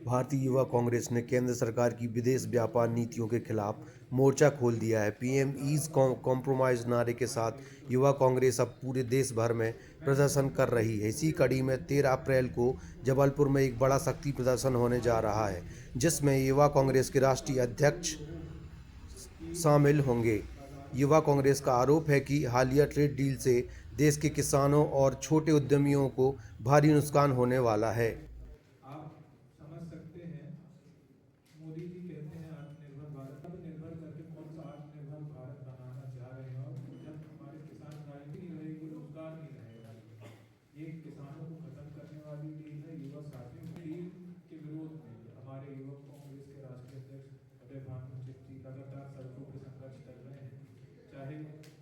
भारतीय युवा कांग्रेस ने केंद्र सरकार की विदेश व्यापार नीतियों के खिलाफ मोर्चा खोल दिया है। पीएम ईज कॉम्प्रोमाइज नारे के साथ युवा कांग्रेस अब पूरे देश भर में प्रदर्शन कर रही है। इसी कड़ी में 13 अप्रैल को जबलपुर में एक बड़ा शक्ति प्रदर्शन होने जा रहा है, जिसमें युवा कांग्रेस के राष्ट्रीय अध्यक्ष शामिल होंगे। युवा कांग्रेस का आरोप है कि हालिया ट्रेड डील से देश के किसानों और छोटे उद्यमियों को भारी नुकसान होने वाला है। आप समझ सकते हैं, मोदी जी कहते हैं आत्मनिर्भर भारत, अब निर्भर करके कौन सा आत्मनिर्भर भारत बनाना चाह रहे हैं। और जब हमारे किसान भाई नहीं रहेंगे, रोजगार नहीं रहेगा। ये किसानों को खत्म करने वाली डील है। युवा साथियों डील के विरोध में हमारे युवा कांग्रेस के राष्ट्रीय अध्यक्ष अजय भानु जी लगातार सड़कों पर संघर्ष कर रहे हैं। चाहे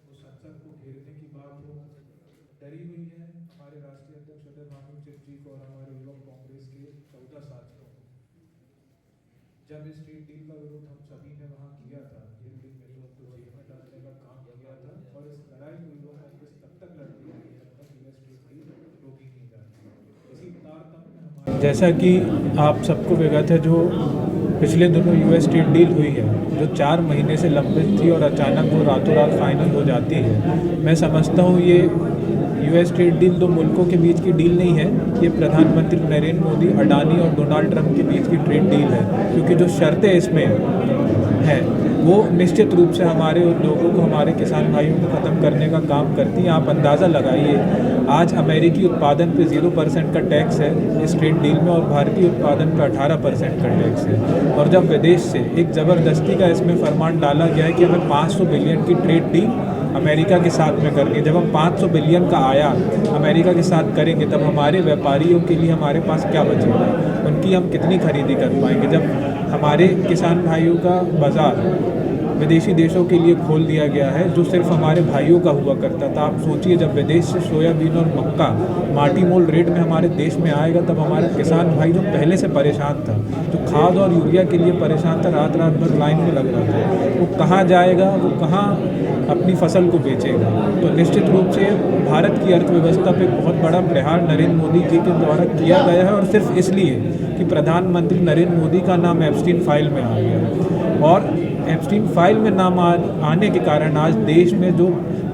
वो संसद को घेरने की बात हो, डरी हुई है हमारे राष्ट्रीय अध्यक्ष अजय भानु जी को और हमारे युवा कांग्रेस के 14 साथियों को। जब इस ट्रेड डील का विरोध हम सभी ने वहाँ किया था, जेल में डालने का काम किया था, और इस लड़ाई को युवा कांग्रेस तब तक लड़ती है जब तक यूएस ट्रेड डील रोकी नहीं जाती। इसी तारतम्य में जैसा कि आप सबको विगत है, जो पिछले दिनों यूएस ट्रेड डील हुई है, जो 4 महीने से लंबित थी और अचानक वो रातों रात फाइनल हो जाती है। मैं समझता हूँ ये यूएस ट्रेड डील दो मुल्कों के बीच की डील नहीं है, ये प्रधानमंत्री नरेंद्र मोदी, अडानी और डोनाल्ड ट्रंप के बीच की ट्रेड डील है। क्योंकि जो शर्तें इसमें हैं वो निश्चित रूप से हमारे उद्योगों को, हमारे किसान भाइयों को ख़त्म करने का काम करती हैं। आप अंदाज़ा लगाइए, आज अमेरिकी उत्पादन पे 0% का टैक्स है इस ट्रेड डील में, और भारतीय उत्पादन पे 18% का टैक्स है। और जब विदेश से एक ज़बरदस्ती का इसमें फरमान डाला गया है कि हमें 500 बिलियन की ट्रेड डील अमेरिका के साथ में करनी है। जब हम 500 बिलियन का आयात अमेरिका के साथ करेंगे, तब हमारे व्यापारियों के लिए हमारे पास क्या बचेगा, उनकी हम कितनी खरीदी कर पाएंगे। जब हमारे किसान भाइयों का बाज़ार विदेशी देशों के लिए खोल दिया गया है, जो सिर्फ हमारे भाइयों का हुआ करता था। आप सोचिए, जब विदेश से सोयाबीन और मक्का माटी मोल रेट में हमारे देश में आएगा, तब हमारा किसान भाई जो पहले से परेशान था, जो खाद और यूरिया के लिए परेशान था, रात रात भर लाइन में लग रहा था, वो कहाँ जाएगा, वो कहाँ अपनी फसल को बेचेगा। तो निश्चित रूप से भारत की अर्थव्यवस्था पे बहुत बड़ा प्रहार नरेंद्र मोदी जी के द्वारा किया गया है, और सिर्फ इसलिए कि प्रधानमंत्री नरेंद्र मोदी का नाम एप्स्टीन फाइल में आ गया। और एप्स्टीन फाइल में नाम आने के कारण आज देश में जो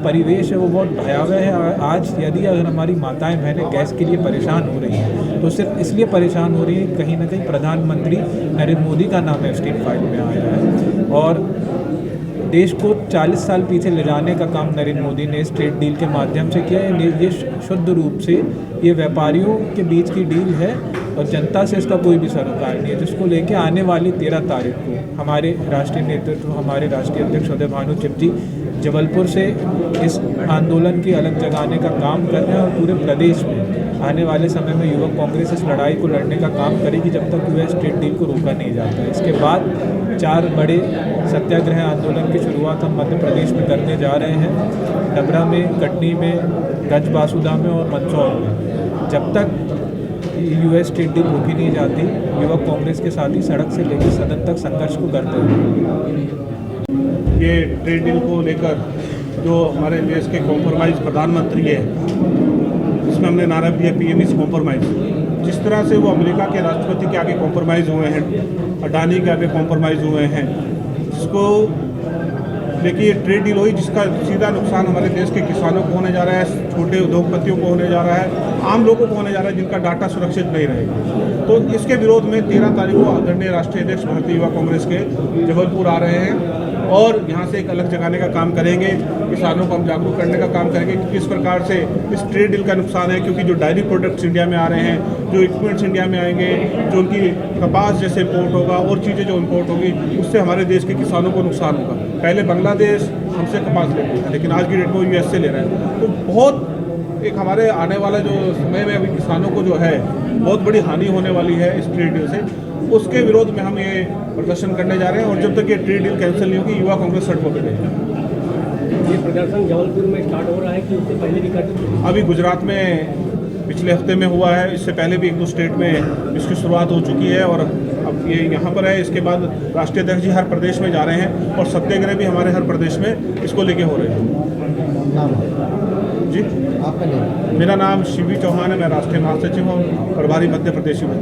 परिवेश है वो बहुत भयावह है। आज यदि अगर हमारी माताएं बहनें गैस के लिए परेशान हो रही हैं, तो सिर्फ इसलिए परेशान हो रही है, कहीं ना कहीं प्रधानमंत्री नरेंद्र मोदी का नाम एप्स्टीन फाइल में आया है। और देश को 40 साल पीछे ले जाने का काम नरेंद्र मोदी ने इस ट्रेड डील के माध्यम से किया है। ये शुद्ध रूप से ये व्यापारियों के बीच की डील है, और जनता से इसका कोई भी सरोकार नहीं है, जिसको लेके आने वाली 13 तारीख को हमारे राष्ट्रीय नेतृत्व, हमारे राष्ट्रीय अध्यक्ष अजय भानु जी जबलपुर से इस आंदोलन की अलग जगाने का काम कर रहे हैं। और पूरे प्रदेश में आने वाले समय में युवा कांग्रेस इस लड़ाई को लड़ने का काम करेगी जब तक यूएस ट्रेड डील को रोका नहीं जाता है। इसके बाद 4 बड़े सत्याग्रह आंदोलन की शुरुआत हम मध्य प्रदेश में करने जा रहे हैं, डबरा में, कटनी में, गंजबासुदा में और मंदसौर में। जब तक यूएस ट्रेड डील रोकी नहीं जाती, युवा कांग्रेस के साथ ही सड़क से लेकर सदन तक संघर्ष को करते हैं। ये ट्रेड डील को लेकर जो हमारे देश के कॉम्प्रोमाइज़ प्रधानमंत्री है, इसमें हमने नारा दिया पीएम इज कॉम्प्रोमाइज़। जिस तरह से वो अमेरिका के राष्ट्रपति के आगे कॉम्प्रोमाइज़ हुए हैं, अडानी के आगे कॉम्प्रोमाइज़ हुए हैं, जिसको लेकिन ये ट्रेड डील हुई जिसका सीधा नुकसान हमारे देश के किसानों को होने जा रहा है, छोटे उद्योगपतियों को होने जा रहा है, आम लोगों को होने जा रहा है, जिनका डाटा सुरक्षित नहीं रहेगा। तो इसके विरोध में 13 तारीख को आदरणीय राष्ट्रीय अध्यक्ष भारतीय युवा कांग्रेस के जबलपुर आ रहे हैं, और यहाँ से एक अलग जगाने का काम करेंगे। किसानों को हम जागरूक करने का काम करेंगे कि किस प्रकार से इस ट्रेड डील का नुकसान है। क्योंकि जो डायरी प्रोडक्ट्स इंडिया में आ रहे हैं, जो इक्विपमेंट्स इंडिया में आएंगे, जो उनकी कपास जैसे इम्पोर्ट होगा और चीज़ें जो इम्पोर्ट होगी, उससे हमारे देश के किसानों को नुकसान होगा। पहले बांग्लादेश हमसे कपास लेते थे, लेकिन आज की डेट में वो यूएस से ले रहे हैं। तो बहुत एक हमारे आने वाला जो समय में अभी किसानों को जो है बहुत बड़ी हानि होने वाली है इस ट्रेड डील से। उसके विरोध में हम ये प्रदर्शन करने जा रहे हैं, और जब तक ये ट्रेड डील कैंसिल नहीं होगी, युवा कांग्रेस सड़कों पर रहेगी। ये प्रदर्शन जबलपुर में स्टार्ट हो रहा है कि उससे पहले भी कर? अभी गुजरात में पिछले हफ्ते में हुआ है, इससे पहले भी 1-2 स्टेट में इसकी शुरुआत हो चुकी है, और अब ये यहाँ पर है। इसके बाद राष्ट्रीय अध्यक्ष जी हर प्रदेश में जा रहे हैं, और सत्याग्रह भी हमारे हर प्रदेश में इसको लेके हो रहे हैं। जी, आपका नाम? मेरा नाम शिवी चौहान है, मैं राष्ट्रीय महासचिव हूँ, प्रभारी मध्य प्रदेश में।